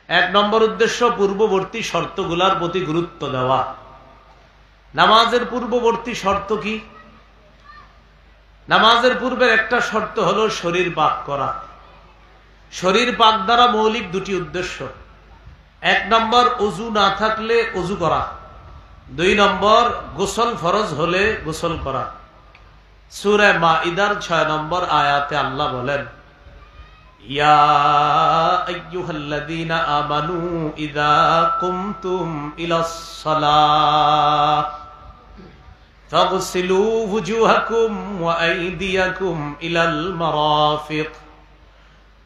এক নম্বর উদ্দেশ্য পূর্ববর্তী শর্তগুলার প্রতি গুরুত্ব দেওয়া। নামাজের পূর্ববর্তী শর্ত কি? নামাজের পূর্বের একটা শর্ত হলো শরীর পাক করা। শরীর পাক দ্বারা মৌলিক দুটি উদ্দেশ্য। এক নম্বর ওযু না থাকলে ওযু করা, দুই নম্বর গোসল ফরজ হলে গোসল করা। সূরা মাইদার 6 নম্বর আয়াতে আল্লাহ বলেন, ইয়া আইয়ুহাল্লাযীনা আমানু ইযা কুমতুম ইলাস সালাহ ফাগসিলু ওয়ুজুহাকুম ওয়া আইদিয়াকুম ইলাল মারাফিক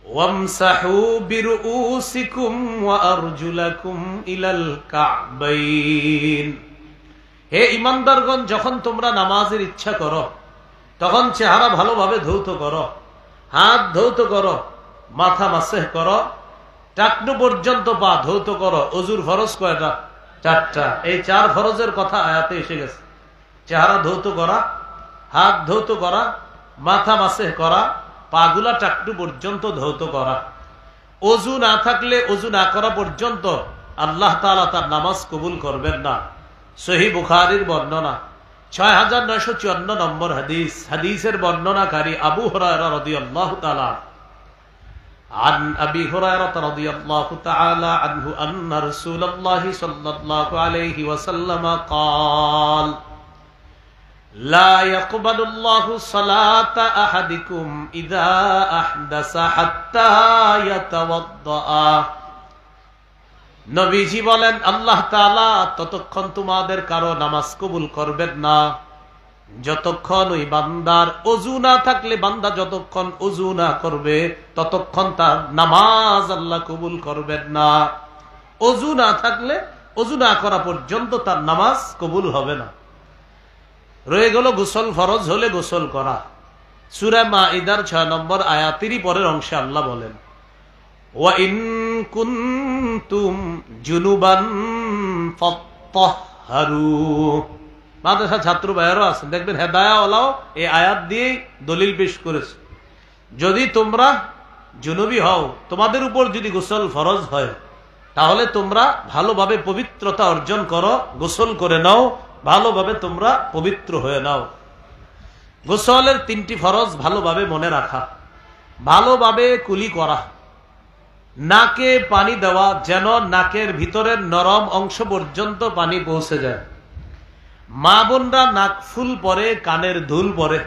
ওয়ামসাহু বিরুউসিকুম ওয়া আরজুলাকুম ইলাল কা'বাইন। হে ঈমানদারগণ, যখন তোমরা নামাজের ইচ্ছা করো তখন চেহারা ভালোভাবে ধৌত করো, হাত ধৌত করো, মাথা মাসেহ করো, টাকনু পর্যন্ত পা ধৌত করো। ওযুর ফরজ কয়টা? 4টা। এই 4 ফরজের কথা আয়াতে এসে গেছে। চেহারা ধৌত করা, হাত ধৌত করা, মাথা মাসেহ করা, পাগুলা টাকনু পর্যন্ত ধৌত করা। ওযু না থাকলে ওযু না করা পর্যন্ত আল্লাহ তাআলা তার নামাজ কবুল করবেন না। সহিহ বুখারীর বর্ণনা 6954 নম্বর হাদিস। হাদিসের বর্ণনাকারী আবু হুরায়রা রাদিয়াল্লাহু তাআলা عن أبي هريرة رضي الله تعالى عنه أن رسول الله صلى الله عليه وسلم قال لا يقبل الله صلاة أحدكم إذا أحدث حتى يتوضأ। নবীজি বলেন, আল্লাহ তাআলা ততক্ষণ তোমাদের কারো নামাজ কবুল করবেন না যতক্ষণ ওই বান্দার ওযু না থাকলে, বান্দা যতক্ষণ ওযু না করবে ততক্ষণ তার নামাজ আল্লাহ কবুল করবেন না। ওযু না থাকলে, ওযু না করা পর্যন্ত তার নামাজ কবুল হবে না। রয়ে গেল গোসল ফরজ হলে গোসল করা। সূরা মাইদার 6 নম্বর আয়াতেরই পরের অংশে আল্লাহ বলেন, ওয়া ইন কুনতুম জুনুবান ফাত্তাহহারু। মাদ্রাসা ছাত্র ভাইয়েরও আছেন, দেখবেন হেদায়াওয়ালাও এই আয়াত দিয়েই দলিল পেশ করেছে। যদি তোমরা জুনুবি হও, তোমাদের উপর যদি গোসল ফরজ হয়, তাহলে তোমরা ভালোভাবে পবিত্রতা অর্জন করো, গোসল করে নাও, ভালোভাবে তোমরা পবিত্র হয়ে নাও। গোসলের 3টি ফরজ ভালোভাবে মনে রাখা, ভালোভাবে কুলি করা, নাকে পানি দেওয়া যেন নাকের ভিতরের নরম অংশ পর্যন্ত পানি পৌঁছে যায়। মা বোনরা নাক ফুল পরে, কানের ধুল পরে।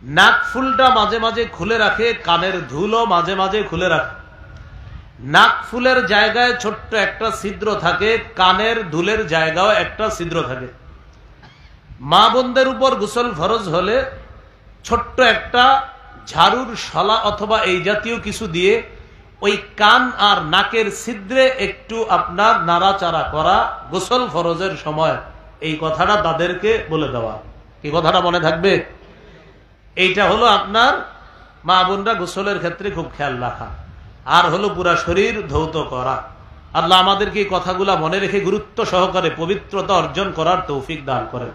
নাক ফুলটা মাঝে মাঝে খুলে রাখে, কানের ধুলও মাঝে মাঝে খুলে রাখে। নাক ফুলের জায়গায় ছোট্ট একটা ছিদ্র থাকে, কানের ধুলের জায়গাও একটা ছিদ্র থাকে। মা বোনদের উপর গোসল ফরজ হলে ছোট্ট একটা ঝাড়ুর শলা অথবা এই জাতীয় কিছু দিয়ে ওই কান আর নাকের ছিদ্রে একটু আপনার নাড়াচাড়া করা গোসল ফরজের সময়। এই কথাটা তাদেরকে বলে দেওয়া। কি কথাটা মনে থাকবে? এইটা হলো আপনার মা বোনরা গোসলের ক্ষেত্রে খুব খেয়াল রাখা। আর হলো পুরা শরীর ধৌত করা। আল্লাহ আমাদেরকে এই কথাগুলা মনে রেখে গুরুত্ব সহকারে পবিত্রতা অর্জন করার তৌফিক দান করেন।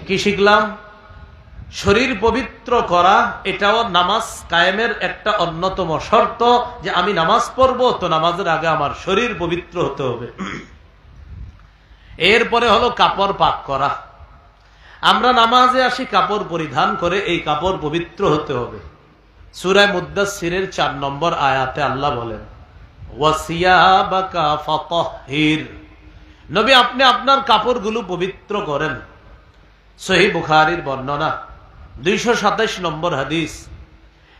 কি শিখলাম? শরীর পবিত্র করা এটাও নামাজ কায়েমের একটা অন্যতম শর্ত, যে আমি নামাজ পড়বো তো নামাজের আগে আমার শরীর পবিত্র হতে হবে। এরপরে হলো কাপড় পাক করা। আমরা নামাজে আসি কাপড় পরিধান করে, এই কাপড় পবিত্র হতে হবে। সূরা মুদ্দাসসিরের 4 নম্বর আয়াতে আল্লাহ বলেন, ওয়াসিয়াবাকা ফাতাহহির। নবী, আপনি আপনার কাপড়গুলো পবিত্র করেন। সহিহ বুখারীর বর্ণনা 227 নম্বর হাদিস।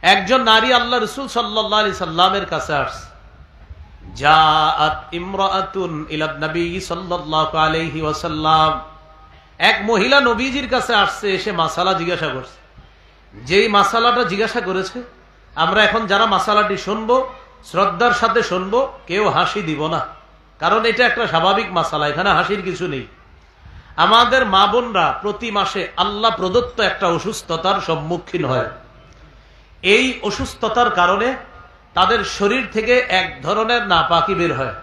একজন নারী আল্লাহ রাসূল সাল্লাল্লাহু আলাইহি সাল্লামের কাছে আসছে। জাআত ইমরাআতুন ইলা নবী সাল্লাল্লাহু আলাইহি ওয়াসাল্লাম। এক মহিলা নবীজির কাছে আসছে, এসে মাসালা জিজ্ঞাসা করছে। যেই মাসালাটা জিজ্ঞাসা করেছে, আমরা এখন যারা মাসালাটি শুনবো শ্রদ্ধার সাথে শুনবো, কেউ হাসি দিব না, কারণ এটা একটা স্বাভাবিক মাসালা, এখানে হাসির কিছু নেই। আমাদের মা বোনরা প্রতি মাসে আল্লাহ প্রদত্ত একটা অসুস্থতার সম্মুখীন হয়। এই অসুস্থতার কারণে তাদের শরীর থেকে এক ধরনের নাপাকি বের হয়।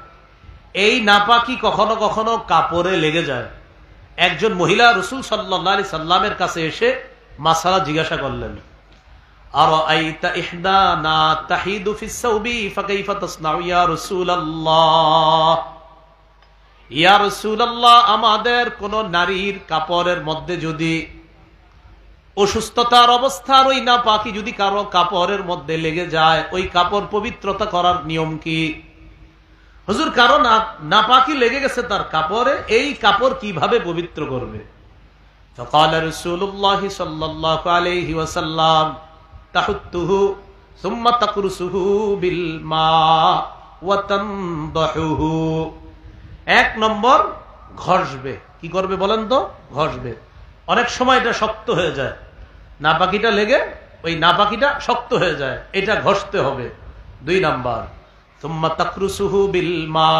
এই নাপাকি কখনো কখনো কাপড়ে লেগে যায়। একজন মহিলা রাসূল সাল্লাল্লাহু আলাইহি সাল্লামের কাছে এসে মাসালা জিজ্ঞাসা করলেন। আরাআইতা ইহদানা তাহিদু ফিস সাওবি ফাকাইফা তাসনাউ ইয়া রাসূলুল্লাহ। ইয়া রাসূলুল্লাহ, আমাদের কোন নারীর কাপড়ের মধ্যে যদি অসুস্থতার অবস্থার ওই নাপাকি যদি কারো কাপড়ের মধ্যে লেগে যায়, ওই কাপড় পবিত্রতা করার নিয়ম কি? হুজুর, কারো নাপাকি লেগে গেছে তার কাপড়ে, এই কাপড় কিভাবে পবিত্র করবে? فقال رسول الله صلى الله عليه وسلم تحته ثم تقرصه بالماء وتنضحه। এক নম্বর, ঘষবে। কি করবে বলেন তো? ঘষবে। অনেক সময় এটা শক্ত হয়ে যায়, নাপাকিটা লেগে ওই নাপাকিটা শক্ত হয়ে যায়, এটা ঘষতে হবে। 2 নাম্বার, সুম্মা তাকরুসুহু বিল মা,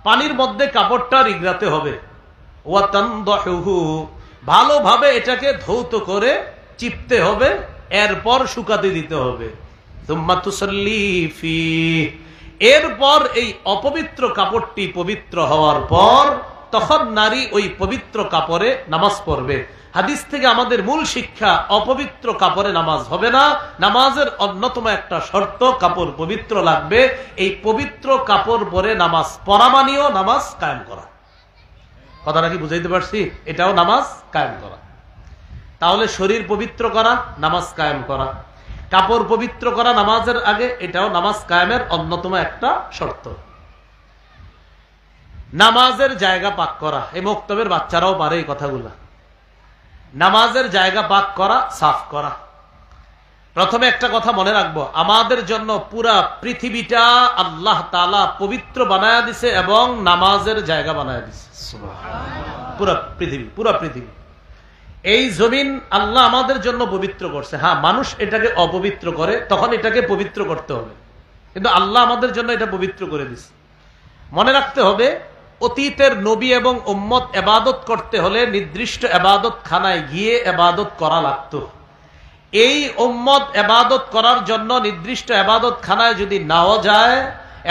পানির মধ্যে কাপড়টা রিগড়াতে হবে। ওয়া তানদাহুহু, ভালোভাবে এটাকে ধৌত করে চিপতে হবে, এরপর শুকাতে দিতে হবে। সুম্মা তুসাল্লি ফি, এরপর এই অপবিত্র কাপড়টি পবিত্র হওয়ার পর তখন নারী ওই পবিত্র কাপড়ে নামাজ পড়বে। হাদিস থেকে আমাদের মূল শিক্ষা, অপবিত্র কাপড়ে নামাজ হবে না। নামাজের অন্যতম একটা শর্ত, কাপড় পবিত্র লাগবে। এই পবিত্র কাপড় পরে নামাজ পড়া মানেও নামাজ কায়েম করা। কথাটা কি বুঝাইতে পারছি? এটাও নামাজ কায়েম করা। তাহলে শরীর পবিত্র করা, নামাজ কায়েম করা, কাপড় পবিত্র করা নামাজের আগে, এটাও নামাজ কায়েমের অন্যতম একটা শর্ত। নামাজের জায়গা পাক করা, এই মক্তবের বাচ্চারাও পারে এই কথাগুলা। নামাজের জায়গা পাক করা, সাফ করা। প্রথমে একটা কথা মনে রাখবো, আমাদের জন্য পুরা পৃথিবীটা আল্লাহ তাআলা পবিত্র বানায়া দিছে এবং নামাজের জায়গা বানায়া দিছে। পুরা পৃথিবী, এই জমিন আল্লাহ আমাদের জন্য পবিত্র করছে। হ্যাঁ, মানুষ এটাকে অপবিত্র করে, তখন এটাকে পবিত্র করতে হবে, কিন্তু আল্লাহ আমাদের জন্য এটা পবিত্র করে দিছে। মনে রাখতে হবে, অতীতের নবী এবং উম্মত ইবাদত করতে হলে নির্দিষ্ট ইবাদত খানায় গিয়ে ইবাদত করা লাগতো। এই উম্মত ইবাদত করার জন্য নির্দিষ্ট ইবাদত খানায় যদি নাও যায়,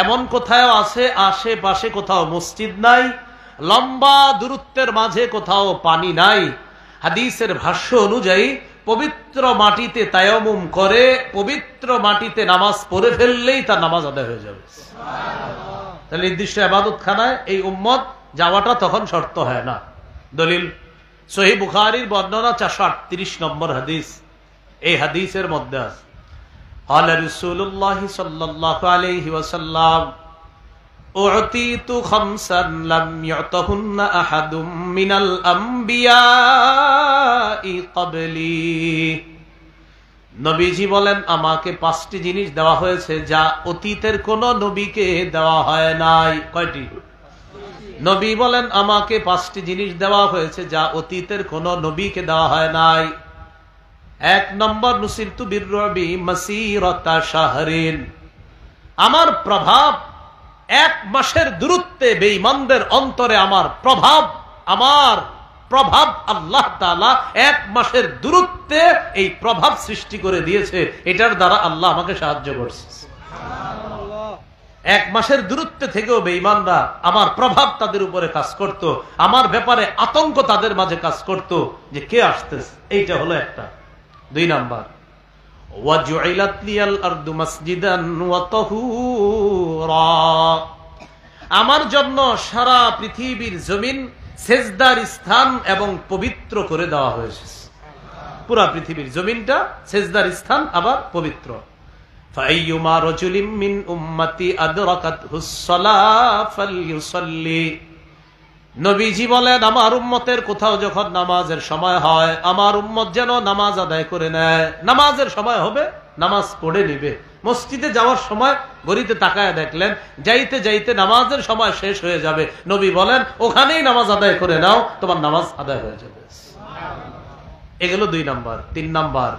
এমন কোথাও আছে আশেপাশে কোথাও মসজিদ নাই, লম্বা দূরত্বের মাঝে কোথাও পানি নাই, হাদিসের ভাষ্য অনুযায়ী পবিত্র মাটিতে তায়াম্মুম করে পবিত্র মাটিতে নামাজ পড়ে ফেললেই তার নামাজ আদায় হয়ে যাবে। তাহলে নির্দিষ্ট ইবাদত খানায় এই উম্মত যাওয়াটা তখন শর্ত হয় না। দলিল সহিহ বুখারীর বর্ণনা 438 নম্বর হাদিস। এই হাদিসের মধ্যে আছে, قال رسول الله صلى الله عليه وسلم أعطيت خمسا لم يعطهن أحد من الأنبياء قبلي। নবীজি বলেন, আমাকে 5টি জিনিস দেওয়া হয়েছে যা অতীতের কোন নবীকে দেওয়া হয় নাই। কয়টি? নবী বলেন, আমাকে 5টি জিনিস দেওয়া হয়েছে যা অতীতের কোন নবীকে দেওয়া হয় নাই। 1 নম্বর, নুসিরতু বিররুবি মাসিরাতা শাহরিন, আমার প্রভাব 1 মাসের দূরত্বে বেঈমানদের অন্তরে আমার প্রভাব আল্লাহ তাআলা 1 মাসের দূরত্বে এই প্রভাব সৃষ্টি করে দিয়েছে। এটার দ্বারা আল্লাহ আমাকে সাহায্য করছে। 1 মাসের দূরত্বে থেকেও বেঈমানরা আমার প্রভাব তাদের উপরে কাজ করত, আমার ব্যাপারে আতঙ্ক তাদের মাঝে কাজ করত যে কে আসতেছে। এইটা হলো একটা। 2 নাম্বার, ওয়াজুইলাত লিয়াল আরদু মাসজিদান ওয়া তাহুরা, আমার জন্য সারা পৃথিবীর জমিন সেজদার স্থান এবং পবিত্র করে দেওয়া হয়েছে। পুরা পৃথিবীর জমিনটা সেজদার স্থান আবার পবিত্র। ফাইয়ুমা রাজুলিম মিন উম্মতি আদরাকাতহুস সালাহ ফালইউসাল্লি, নবীজি বলেন, আমার উম্মতের কোথাও যখন নামাজের সময় হয়, আমার উম্মত যেন নামাজ আদায় করে নেয়। নামাজের সময় হবে, নামাজ পড়ে নিবে। মসজিদে যাওয়ার সময় ঘড়িতে তাকায় দেখলেন যাইতে যাইতে নামাজের সময় শেষ হয়ে যাবে, নবী বলেন ওখানেই নামাজ আদায় করে নাও, তোমার নামাজ আদায় হয়ে যাবে। এগুলো 2 নাম্বার। 3 নাম্বার,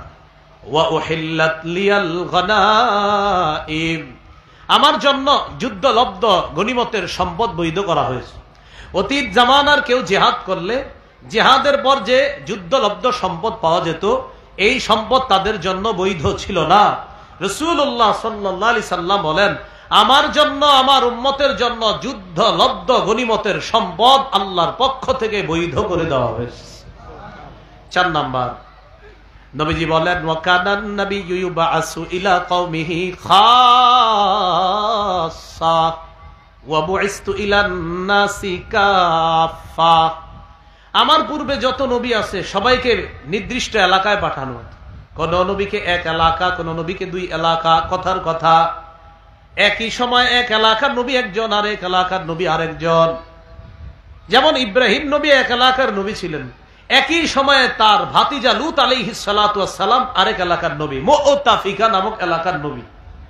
ওয়া উহিল্লাত লিয়াল গনাইম, আমার জন্য যুদ্ধলব্ধ গনিমতের সম্পদ বৈধ করা হয়েছে। অতীত জামানার কেউ জিহাদ করলে জিহাদের পর যে যুদ্ধলব্ধ সম্পদ পাওয়া যেত, এই সম্পদ তাদের জন্য বৈধ ছিল না। রাসূলুল্লাহ সাল্লাল্লাহু আলাইহি সাল্লাম বলেন, আমার জন্য, আমার উম্মতের জন্য যুদ্ধলব্ধ গনিমতের সম্পদ আল্লাহর পক্ষ থেকে বৈধ করে দেওয়া হয়েছে। 4 নাম্বার, নবীজি বলেন ওয়াকানান নাবিয়্যু ইউবআসু ইলা কওমিহি খাসসা ওয়া বুইসতু ইলান নাসি কাফা। আমার পূর্বে যত নবী আছে সবাইকে নির্দিষ্ট এলাকায় পাঠানো হতো। কোন নবীকে এক এলাকা, কোন নবীকে দুই এলাকা। কথার কথা, একই সময় এক এলাকার নবী একজন, আর এক এলাকার নবী আরেকজন। যেমন ইব্রাহিম নবী এক এলাকার নবী ছিলেন, একই সময়ে তার ভাতিজা লূত আলাইহিস সালাতু ওয়াস সালাম আরেক এলাকার নবী, মুতাফিকা নামক এলাকার নবী।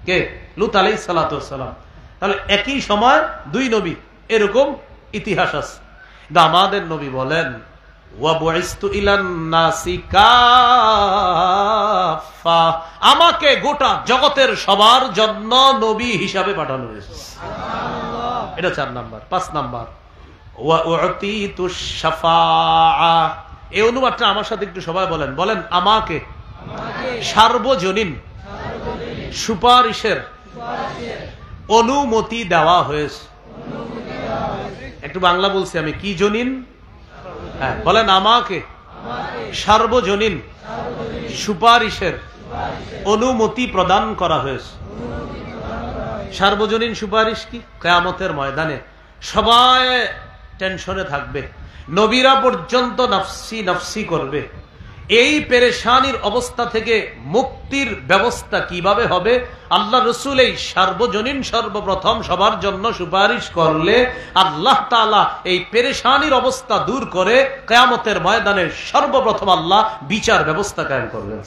কে? লূত আলাইহিস সালাতু ওয়াস সালাম। তাহলে একই সময় দুই নবী, এরকম ইতিহাস আছে। আমাদের নবী বলেন ওয়া বুইসতু ইলান নাসি কাফা, আমাকে গোটা জগতের সবার জন্য নবী হিসাবে পাঠানো হয়েছে। এটা 4 নাম্বার। 5 নাম্বার ওয়া উতিতুশ শাফাআ। এই অনুবাদটা আমার সাথে একটু সবাই বলেন, বলেন আমাকে সার্বজনীন সুপারিশের অনুমতি দেওয়া হয়েছে। একটু বাংলা বলছি আমি, কি জনীন? হ্যাঁ, বলেন আমাকে সার্বজনীন সুপারিশের অনুমতি প্রদান করা হয়েছে। সার্বজনীন সুপারিশ কি? কিয়ামতের ময়দানে সবাই টেনশনে থাকবে, নবীরা পর্যন্ত নফসি নফসি করবে। এই পেরেশানির অবস্থা থেকে মুক্তির ব্যবস্থা কিভাবে হবে? আল্লাহ রসুল এই সার্বজনীন সর্বপ্রথম সবার জন্য সুপারিশ করলে আল্লাহ তাআলা এই পেরেশানির অবস্থা দূর করে কিয়ামতের ময়দানে সর্বপ্রথম আল্লাহ বিচার ব্যবস্থা কায়েম করবেন।